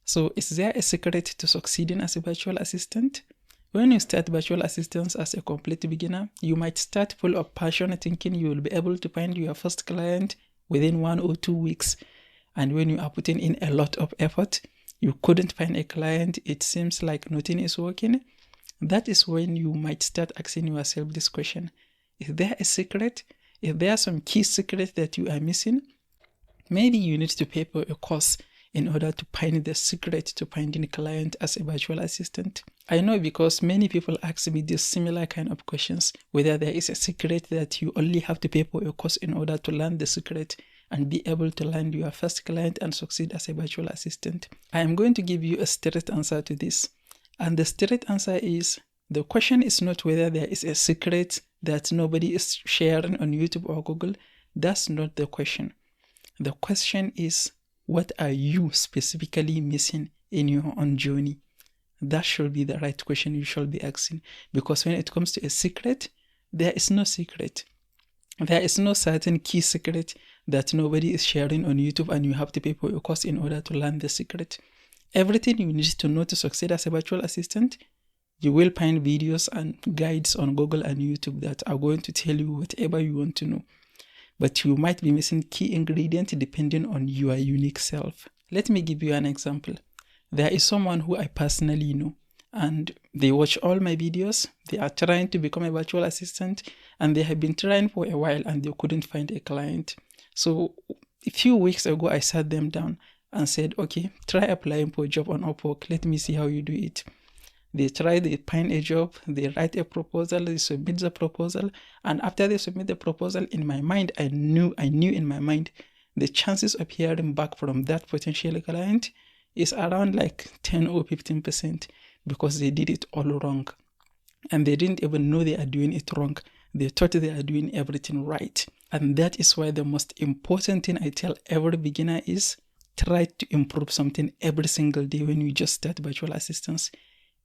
So is there a secret to succeeding as a virtual assistant? When you start virtual assistants as a complete beginner, you might start full of passion thinking you will be able to find your first client within 1 or 2 weeks. And when you are putting in a lot of effort, you couldn't find a client, it seems like nothing is working. That is when you might start asking yourself this question. Is there a secret? Is there some key secret that you are missing? Maybe you need to pay for a course in order to find the secret to finding a client as a virtual assistant. I know because many people ask me this similar kind of questions, whether there is a secret that you only have to pay for a course in order to learn the secret and be able to land your first client and succeed as a virtual assistant. I am going to give you a straight answer to this. And the straight answer is, the question is not whether there is a secret that nobody is sharing on YouTube or Google. That's not the question. The question is, what are you specifically missing in your own journey? That should be the right question you should be asking. Because when it comes to a secret, there is no secret. There is no certain key secret that nobody is sharing on YouTube and you have to pay for your course in order to learn the secret. Everything you need to know to succeed as a virtual assistant, you will find videos and guides on Google and YouTube that are going to tell you whatever you want to know. But you might be missing key ingredients depending on your unique self. Let me give you an example. There is someone who I personally know, and they watch all my videos. They are trying to become a virtual assistant, and they have been trying for a while and they couldn't find a client. So a few weeks ago, I sat them down and said, okay, try applying for a job on Upwork. Let me see how you do it. They try, they find a job, they write a proposal, they submit the proposal, and after they submit the proposal, in my mind, I knew in my mind, the chances of hearing back from that potential client is around like 10 or 15% because they did it all wrong. And they didn't even know they are doing it wrong. They thought they are doing everything right. And that is why the most important thing I tell every beginner is try to improve something every single day when you just start virtual assistance.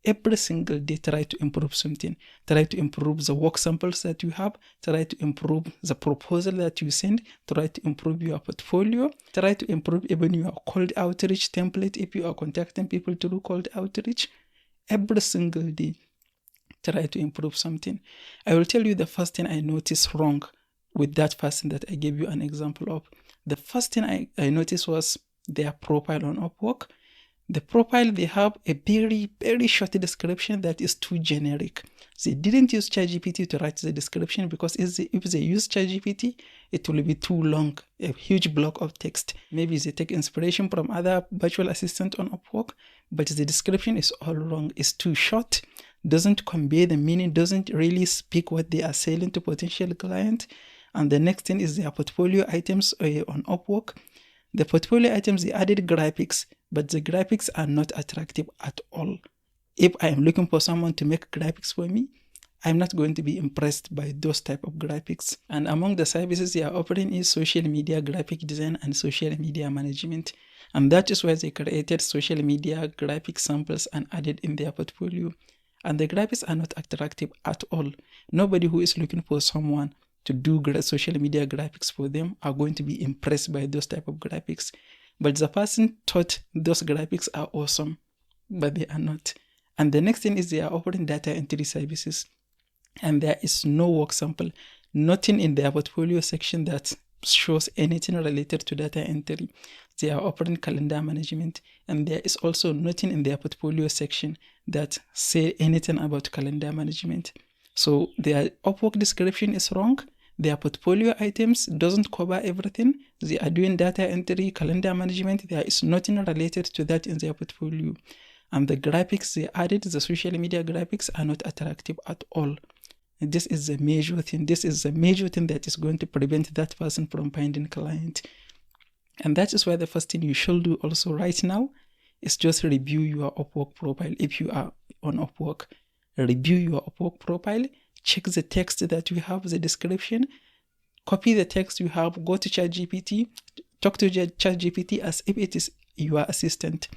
Every single day, try to improve something. Try to improve the work samples that you have. Try to improve the proposal that you send. Try to improve your portfolio. Try to improve even your cold outreach template if you are contacting people through cold outreach. Every single day, try to improve something. I will tell you the first thing I noticed wrong with that person that I gave you an example of. The first thing I noticed was their profile on Upwork. The profile, they have a very, very short description that is too generic. They didn't use ChatGPT to write the description because if they use ChatGPT, it will be too long, a huge block of text. Maybe they take inspiration from other virtual assistants on Upwork, but the description is all wrong. It's too short, doesn't convey the meaning, doesn't really speak what they are selling to potential client. And the next thing is their portfolio items on Upwork. The portfolio items, they added graphics, but the graphics are not attractive at all. If I am looking for someone to make graphics for me, I'm not going to be impressed by those type of graphics. And among the services they are offering is social media graphic design and social media management. And that is why they created social media graphic samples and added in their portfolio. And the graphics are not attractive at all. Nobody who is looking for someone to do social media graphics for them are going to be impressed by those type of graphics. But the person thought those graphics are awesome, but they are not. And the next thing is they are offering data entry services. And there is no work sample, nothing in their portfolio section that shows anything related to data entry. They are offering calendar management, and there is also nothing in their portfolio section that say anything about calendar management. So their Upwork description is wrong. Their portfolio items doesn't cover everything. They are doing data entry, calendar management. There is nothing related to that in their portfolio. And the graphics they added, the social media graphics, are not attractive at all. And this is the major thing. This is the major thing that is going to prevent that person from finding a client. And that is why the first thing you should do also right now is just review your Upwork profile. If you are on Upwork, review your Upwork profile. Check the text that you have, the description, copy the text you have, go to ChatGPT, talk to ChatGPT as if it is your assistant.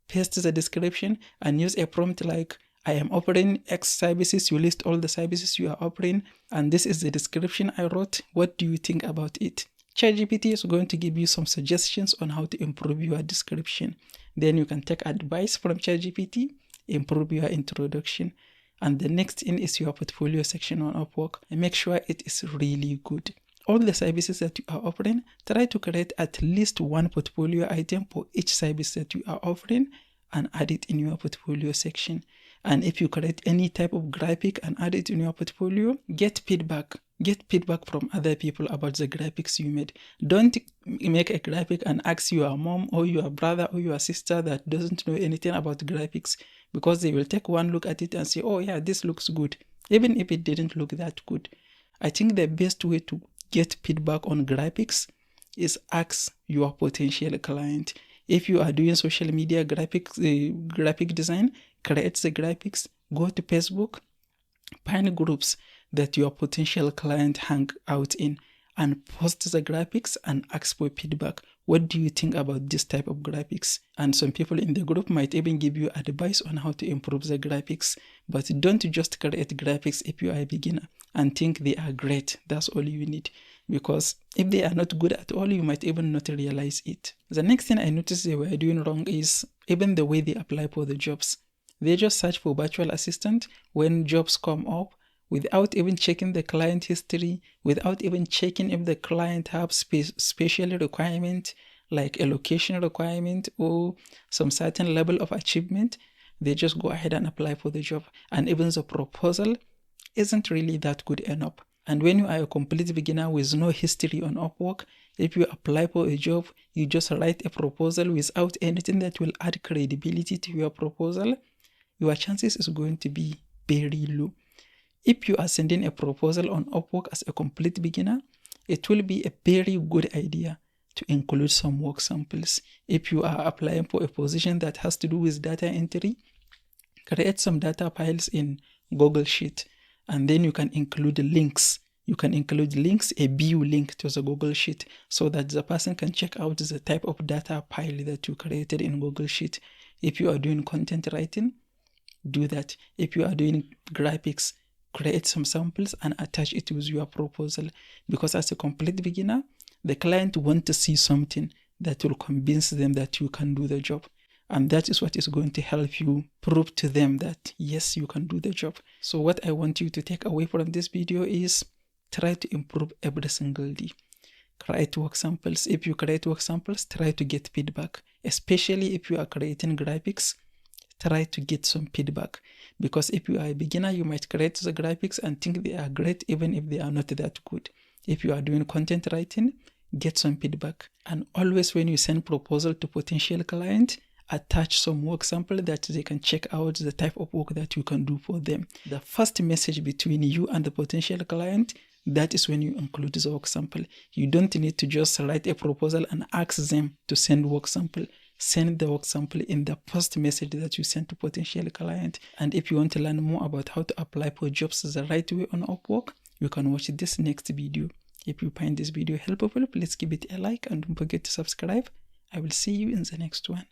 Paste the description and use a prompt like, I am offering X services, you list all the services you are offering, and this is the description I wrote. What do you think about it? ChatGPT is going to give you some suggestions on how to improve your description. Then you can take advice from ChatGPT, improve your introduction. And the next in is your portfolio section on Upwork, and make sure it is really good. All the services that you are offering, try to create at least one portfolio item for each service that you are offering and add it in your portfolio section. And if you create any type of graphic and add it in your portfolio, get feedback. Get feedback from other people about the graphics you made. Don't make a graphic and ask your mom or your brother or your sister that doesn't know anything about graphics, because they will take one look at it and say, oh yeah, this looks good, even if it didn't look that good. I think the best way to get feedback on graphics is ask your potential client. If you are doing social media graphic design, create the graphics, go to Facebook, find groups that your potential client hang out in, and post the graphics and ask for feedback. What do you think about this type of graphics? And some people in the group might even give you advice on how to improve the graphics. But don't just create graphics if you are a beginner and think they are great. That's all you need. Because if they are not good at all, you might even not realize it. The next thing I noticed they were doing wrong is even the way they apply for the jobs. They just search for virtual assistant when jobs come up, without even checking the client history, without even checking if the client has special requirement, like a location requirement or some certain level of achievement. They just go ahead and apply for the job. And even the proposal isn't really that good enough. And when you are a complete beginner with no history on Upwork, if you apply for a job, you just write a proposal without anything that will add credibility to your proposal, your chances is going to be very low. If you are sending a proposal on Upwork as a complete beginner, it will be a very good idea to include some work samples. If you are applying for a position that has to do with data entry, create some data files in Google Sheet, and then you can include links. You can include links, a view link to the Google Sheet, so that the person can check out the type of data file that you created in Google Sheet. If you are doing content writing, do that. If you are doing graphics, create some samples and attach it with your proposal, because as a complete beginner, the client wants to see something that will convince them that you can do the job. And that is what is going to help you prove to them that yes, you can do the job. So what I want you to take away from this video is try to improve every single day. Create work samples. If you create work samples, try to get feedback, especially if you are creating graphics. Try to get some feedback, because if you are a beginner, you might create the graphics and think they are great even if they are not that good. If you are doing content writing, get some feedback. And always when you send proposal to potential client, attach some work sample that they can check out the type of work that you can do for them. The first message between you and the potential client, that is when you include the work sample. You don't need to just write a proposal and ask them to send work sample. Send the work sample in the first message that you send to potential client. And if you want to learn more about how to apply for jobs the right way on Upwork, you can watch this next video. If you find this video helpful, please give it a like and don't forget to subscribe. I will see you in the next one.